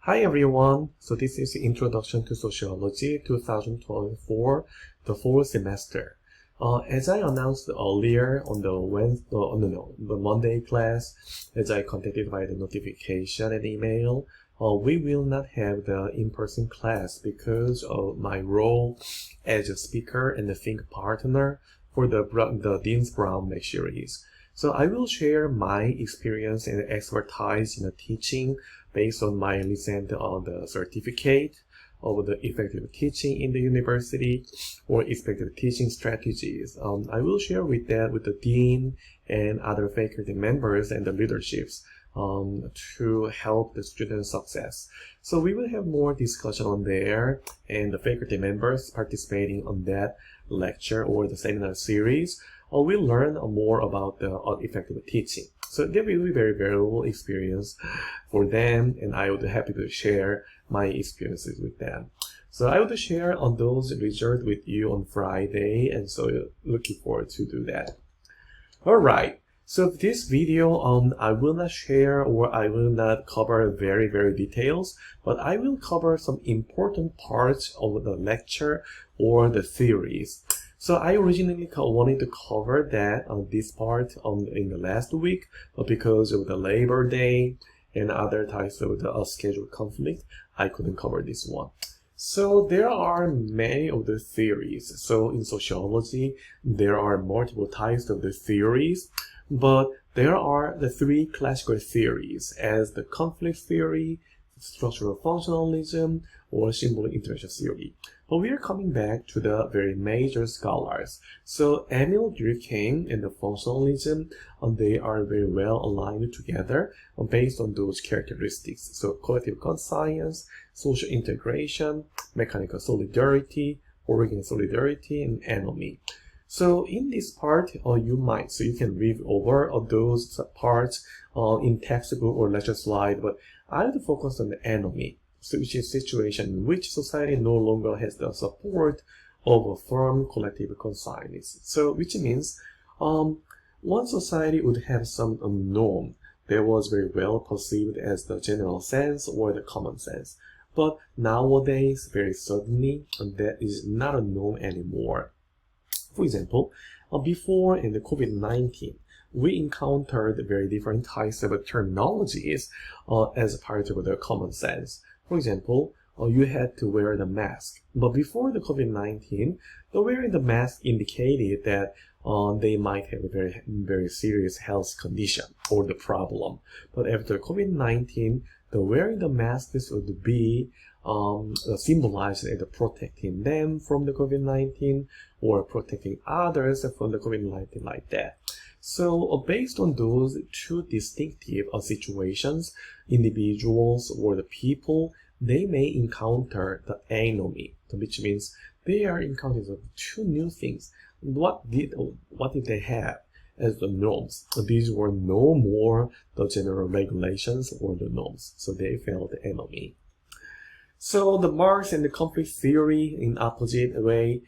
Hi everyone, so this is the Introduction to Sociology 2024, the fall semester. As I announced earlier on the Monday class, as I contacted by the notification and email, we will not have the in-person class because of my role as a speaker and the think partner for the Dean's Brown series. So I will share my experience and expertise in the teaching based on my recent the certificate of the effective teaching in the university or effective teaching strategies. I will share with the dean and other faculty members and the leaderships to help the student success. So we will have more discussion on there, and the faculty members participating on that lecture or the seminar series we'll learn more about the effective teaching. So that will be very valuable experience for them, and I would be happy to share my experiences with them. So I will share on those results with you on Friday, and so looking forward to do that. Alright, so this video I will not share or I will not cover very details, but I will cover some important parts of the lecture or the theories. So I originally wanted to cover that this part in the last week, but because of the Labor Day and other types of the schedule conflict, I couldn't cover this one. So there are many of the theories. So in sociology, there are multiple types of the theories, but there are the three classical theories as the conflict theory, structural functionalism, or symbolic interaction theory. But we are coming back to the very major scholars. So Emil Durkheim and the functionalism, they are very well aligned together based on those characteristics. So collective conscience, social integration, mechanical solidarity, organic solidarity, and anomie. So in this part, you can read over those parts in textbook or lecture slide, but I will focus on the anomie, which is a situation in which society no longer has the support of a firm collective consciousness. So which means one society would have some norm that was very well perceived as the general sense or the common sense. But nowadays, very suddenly, that is not a norm anymore. For example, before in the COVID-19, we encountered very different types of terminologies as part of the common sense. For example, you had to wear the mask. But before the COVID-19, the wearing the mask indicated that they might have a very serious health condition or the problem. But after COVID-19, the wearing the mask would be symbolized as protecting them from the COVID-19 or protecting others from the COVID-19 like that. So based on those two distinctive situations, individuals or the people, they may encounter the anomie, which means they are encountering two new things. What did they have as the norms? These were no more the general regulations or the norms, so they felt the anomie. So the Marx and the conflict theory in opposite way,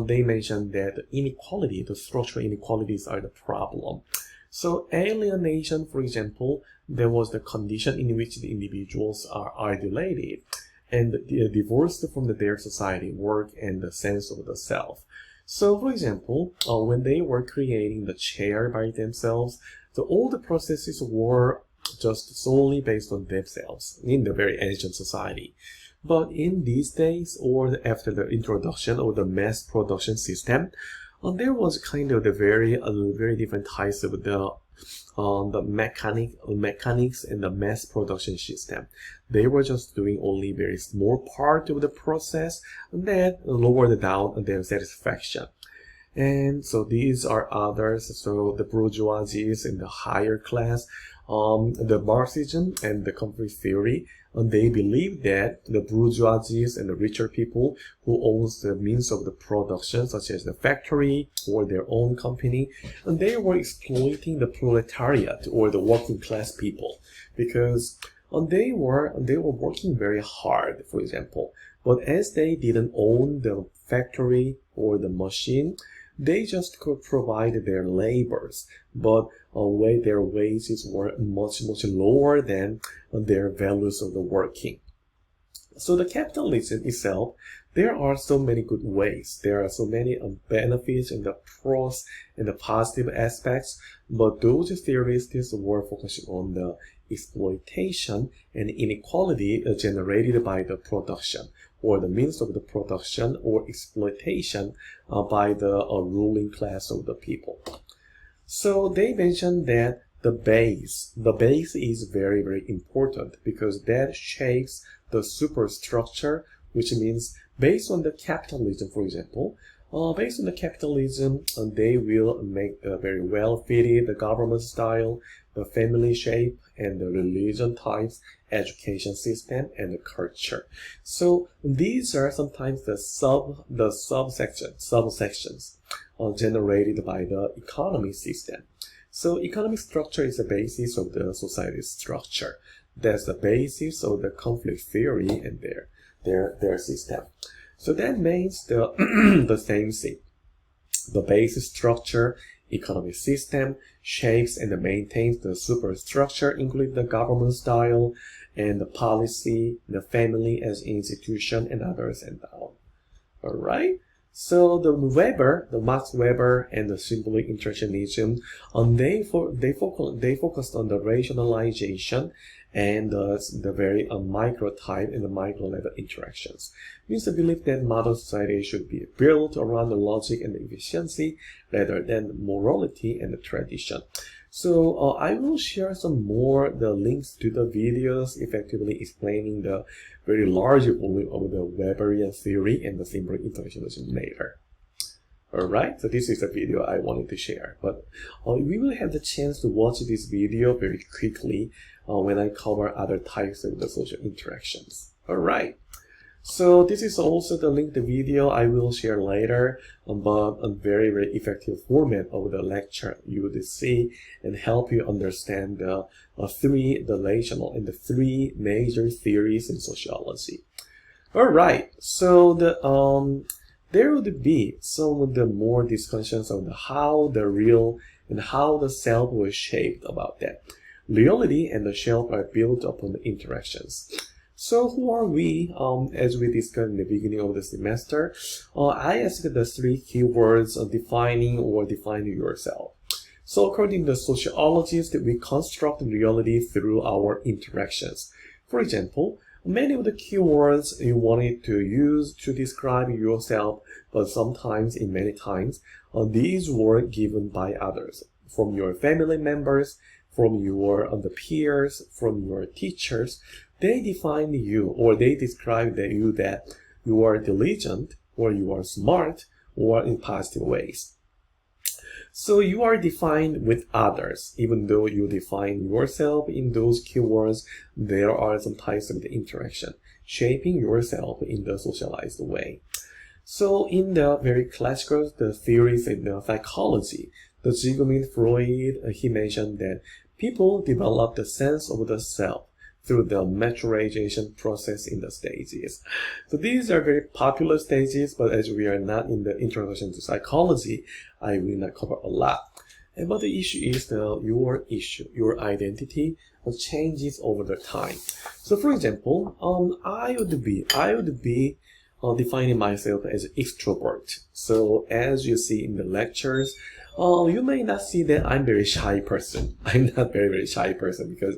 they mentioned that the inequality, the structural inequalities are the problem. So alienation, for example, there was the condition in which the individuals are isolated and divorced from their society, work, and the sense of the self. So, for example, when they were creating the chair by themselves, all the processes were just solely based on themselves in the very ancient society. But in these days, or after the introduction of the mass production system, there was kind of the very different types of the mechanics and the mass production system. They were just doing only very small part of the process that lowered down their satisfaction. And so these are others. So the bourgeoisies in the higher class, the Marxism and the conflict theory, they believe that the bourgeoisies and the richer people who owns the means of the production, such as the factory or their own company, and they were exploiting the proletariat or the working class people because they were working very hard, for example. But as they didn't own the factory or the machine, they just could provide their labors, but their wages were much lower than their values of the working. So the capitalism itself, there are so many good ways. There are so many benefits and the pros and the positive aspects. But those theorists were focusing on the exploitation and inequality generated by the production or the means of the production or exploitation by the ruling class of the people. So they mentioned that the base is very, very important because that shapes the superstructure, which means based on the capitalism, for example, based on the capitalism, they will make a very well-fitted the government style, the family shape, and the religion types, education system, and the culture. So these are sometimes the subsections generated by the economic system. So economic structure is the basis of the society structure. That's the basis of the conflict theory and their system. So that means the the same thing. The basic structure, economic system, shapes and maintains the superstructure, including the government style and the policy, the family as institution, and others and on. All right. So the Max Weber and the simply interactionism, they focused on the rationalization and the very micro type and the micro level interactions. Means the belief that modern society should be built around the logic and the efficiency rather than morality and the tradition. So I will share some more the links to the videos effectively explaining the very large volume of the Weberian theory and the simple internationalism later. Alright, so this is a video I wanted to share, but we will have the chance to watch this video very quickly when I cover other types of the social interactions. Alright. So this is also the link to the video I will share later, but a very, very effective format of the lecture you will see and help you understand the three relational and the three major theories in sociology. Alright, so there would be some of the more discussions on how the real and how the self was shaped about that. Reality and the self are built upon the interactions. So who are we? As we discussed in the beginning of the semester, I asked the three keywords of defining yourself. So according to sociologists, we construct reality through our interactions. For example, many of the keywords you wanted to use to describe yourself, but sometimes, in many times, these were given by others, from your family members, from your peers, from your teachers. They define you, or they describe you that you are diligent, or you are smart, or in positive ways. So you are defined with others. Even though you define yourself in those keywords, there are some types of the interaction, shaping yourself in the socialized way. So in the very classical the theories in the psychology, the Sigmund Freud, he mentioned that people develop the sense of the self through the maturation process in the stages. So these are very popular stages, but as we are not in the introduction to psychology, I will not cover a lot. But the issue is your identity changes over the time. So for example, I would be defining myself as an extrovert. So as you see in the lectures, you may not see that I'm very shy person. I'm not very shy person because,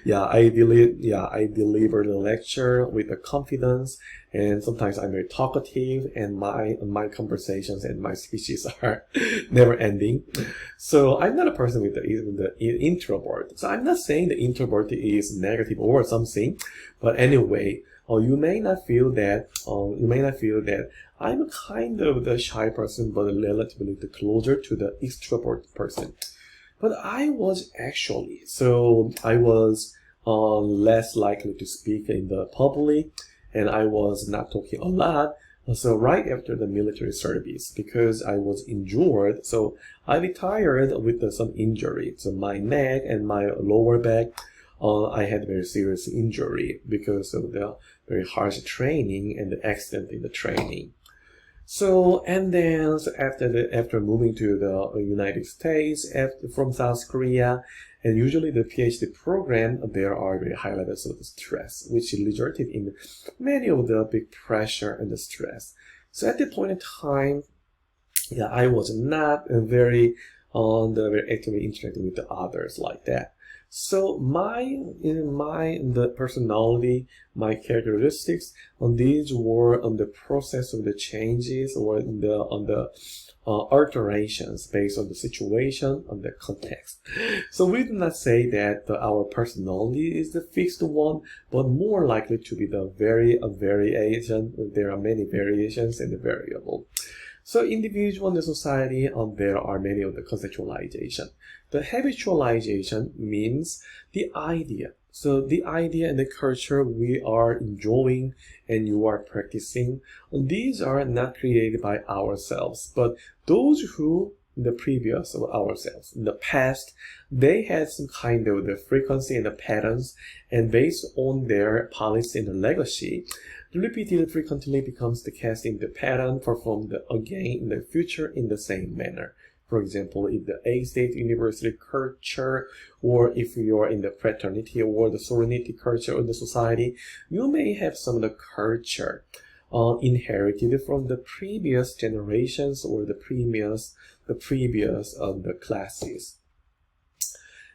I deliver the lecture with a confidence, and sometimes I'm very talkative, and my conversations and my speeches are never ending. So I'm not a person with the introvert. So I'm not saying the introvert is negative or something, but anyway, you may not feel that. I'm kind of the shy person, but relatively closer to the extrovert person. But I was less likely to speak in the public, and I was not talking a lot. So right after the military service, because I was injured, so I retired with some injury. So my neck and my lower back, I had very serious injury because of the very harsh training and the accident in the training. So after moving to the United States from South Korea, And usually the PhD program, there are very high levels of stress, which resulted in many of the big pressure and the stress. So at that point in time, yeah, I was not very actively interacting with the others like that. So the personality, my characteristics, these were on the process of the changes or on the alterations based on the situation, on the context. So we do not say that our personality is the fixed one, but more likely to be the variation. There are many variations in the variable. So individual and the society, there are many of the conceptualization. The habitualization means the idea. So the idea and the culture we are enjoying and you are practicing, these are not created by ourselves, but those who in the previous of ourselves, in the past, they had some kind of the frequency and the patterns, and based on their policy and the legacy, repeated frequently becomes the casting the pattern performed again in the future in the same manner. For example, if the A-state university culture, or if you are in the fraternity or the sorority culture of the society, you may have some of the culture inherited from the previous generations or the previous the classes.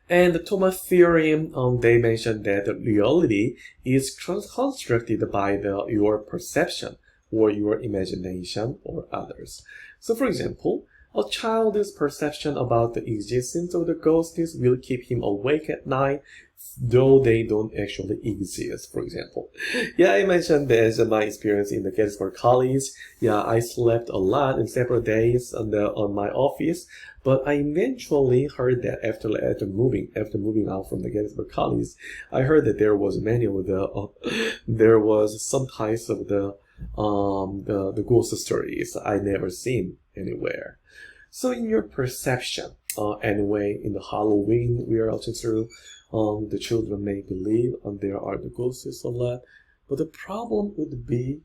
And the Thomas theorem, they mentioned that the reality is constructed by your perception or your imagination or others. So for example, a child's perception about the existence of the ghosts will keep him awake at night, though they don't actually exist, for example. Yeah, I mentioned this in my experience in the Gettysburg College. Yeah, I slept a lot in several days on my office, but I eventually heard that after moving out from the Gettysburg College, I heard that there was there was some types of the ghost stories I never seen anywhere. So in your perception, anyway, in the Halloween we are also through, the children may believe there are the ghosts a lot, but the problem would be,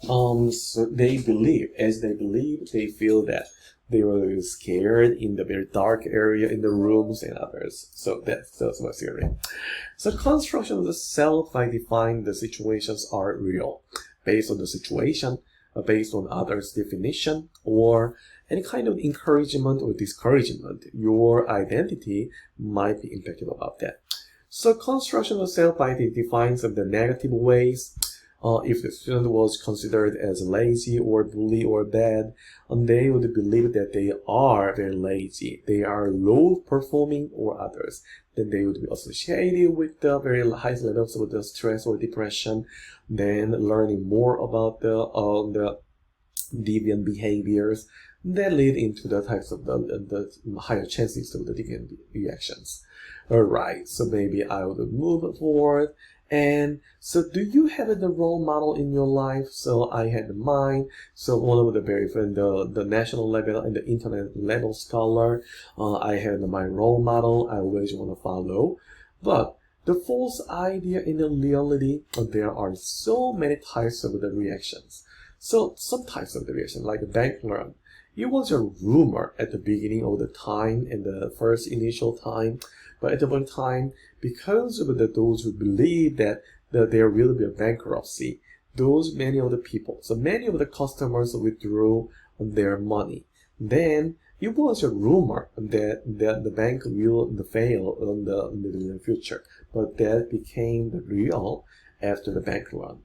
so they believe, they feel that they were scared in the very dark area in the rooms and others. So that's my theory. So construction of the self by defining the situations are real, based on the situation, based on others' definition, or any kind of encouragement or discouragement, your identity might be impacted about that. So construction of self by defines of the negative ways. If the student was considered as lazy or bully or bad, they would believe that they are very lazy, they are low performing or others. Then they would be associated with the very high levels of the stress or depression. Then learning more about the deviant behaviors that lead into the types of the higher chances of the deviant reactions. Alright, so maybe I would move forward. And so do you have the role model in your life? So I had mine. So one of the the national level and the internet level scholar, I had my role model I always want to follow. But the false idea in the reality, there are so many types of the reactions. So some types of the reaction, like the bank run, it was a rumor at the beginning of the time and the first initial time, but at the one time, because of those who believe that there will be a bankruptcy, many of the customers withdrew their money. Then it was a rumor that the bank will fail in the future, but that became the real after the bank run.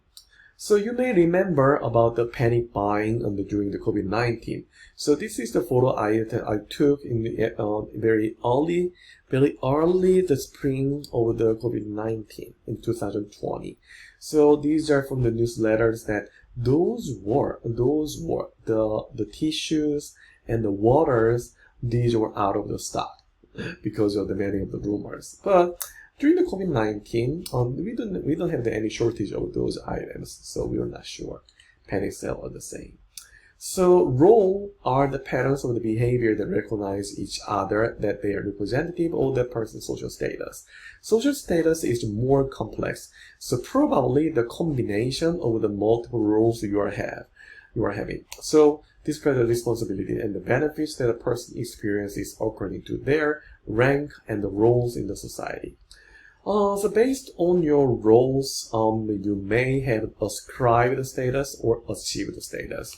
So you may remember about the panic buying during the COVID-19. So this is the photo I took in the very early the spring of the COVID-19 in 2020. So these are from the newsletters that those were the tissues and the waters. These were out of the stock because of the many of the rumors. But during the COVID-19, we don't have any shortage of those items, so we are not sure. Panic sale are the same. So role are the patterns of the behavior that recognize each other, that they are representative of the person's social status. Social status is more complex, so probably the combination of the multiple roles you are having. So describe the responsibility and the benefits that a person experiences according to their rank and the roles in the society. So based on your roles, you may have ascribed status or achieved status.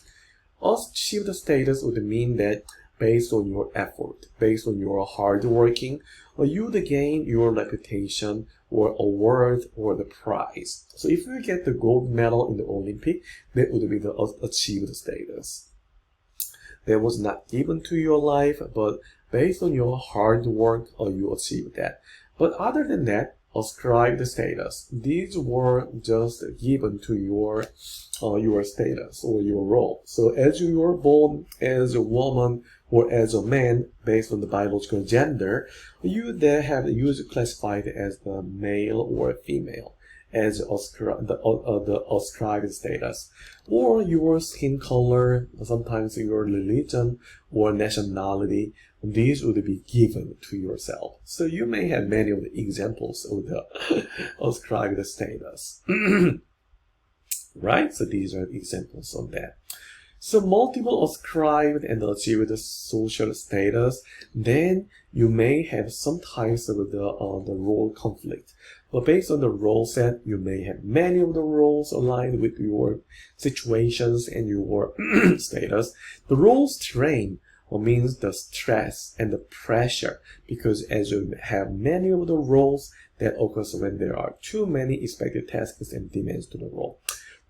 Achieved status would mean that based on your effort, based on your hard working, you would gain your reputation or award or the prize. So if you get the gold medal in the Olympic, that would be the achieved status. That was not given to your life, but based on your hard work, you achieved that. But other than that, ascribed status. These were just given to your status or your role. So as you are born as a woman or as a man, based on the biological gender, you then have classified as the male or female as the ascribed status, or your skin color, sometimes your religion or nationality. These would be given to yourself. So you may have many of the examples of the ascribed status. Right? So these are examples of that. So multiple ascribed and achieved social status, then you may have some types of the role conflict. But based on the role set, you may have many of the roles aligned with your situations and your status. The role strain means the stress and the pressure, because as you have many of the roles, that occurs when there are too many expected tasks and demands to the role.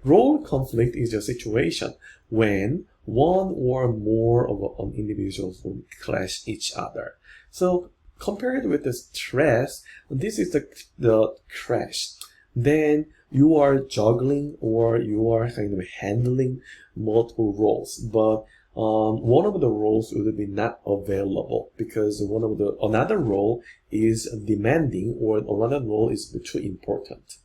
Role conflict is a situation when one or more of individuals will clash each other. So compared with the stress, this is the crash. Then you are juggling or you are kind of handling multiple roles, but one of the roles would be not available because another role is demanding or another role is too important.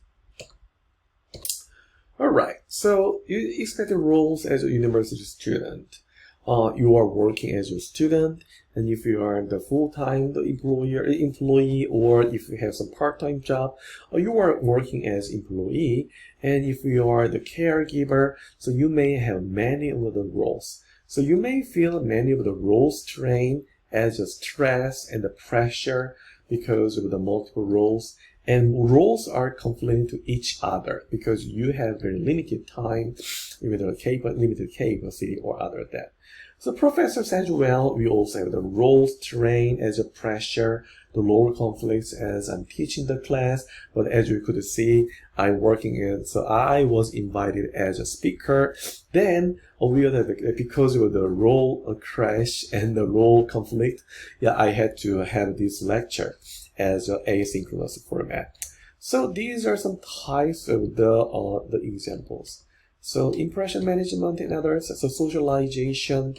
Alright, so you expect the roles as a university student. You are working as a student, and if you are the full-time employee, or if you have some part-time job, you are working as employee, and if you are the caregiver, so you may have many of the roles. So you may feel many of the role strain as a stress and the pressure because of the multiple roles. And roles are conflicting to each other because you have very limited time, with a limited capacity or other than that. So professor said, well, we also have the role strain as a pressure, the role conflicts as I'm teaching the class. But as you could see, I'm working in, so I was invited as a speaker. Then because of the role crash and the role conflict, I had to have this lecture as an asynchronous format. So these are some types of the examples. So impression management and others. So socialization,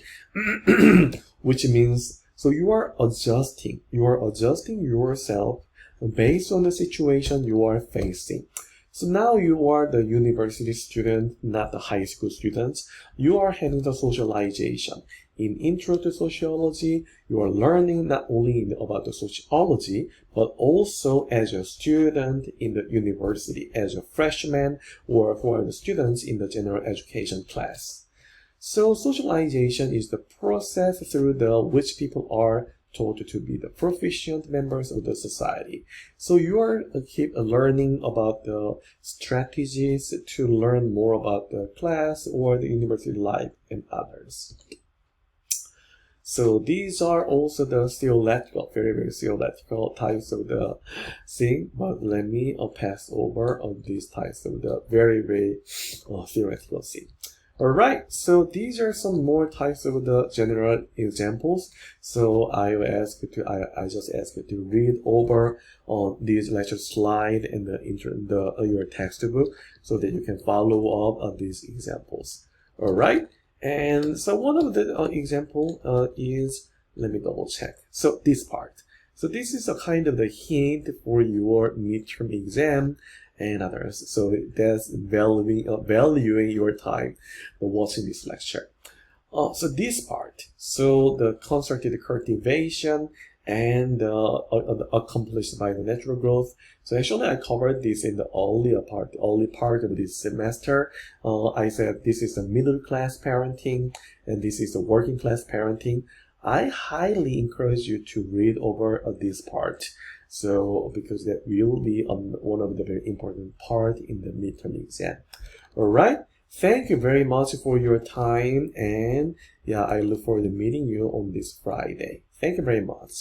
which means so you are adjusting yourself based on the situation you are facing. So now you are the university student, not the high school students. You are having the socialization. In Intro to Sociology, you are learning not only about the sociology, but also as a student in the university, as a freshman, or for the students in the general education class. So socialization is the process through which people are taught to be the proficient members of the society. So you are keep learning about the strategies to learn more about the class or the university life and others. So these are also the theoretical, very, very theoretical types of the thing. But let me pass over on these types of the very, very theoretical thing. Alright, so these are some more types of the general examples. So I just ask you to read over on these lecture slide and your textbook so that you can follow up on these examples. Alright, and so one of the example is, let me double check. So this part. So this is a kind of the hint for your midterm exam and others. So that's valuing your time watching this lecture. So this part, so the concerted cultivation and accomplished by the natural growth. So actually I covered this in the early part of this semester. I said this is the middle class parenting and this is the working class parenting. I highly encourage you to read over this part. So, because that will be one of the very important part in the midterm exam. All right. Thank you very much for your time, and yeah, I look forward to meeting you on this Friday. Thank you very much.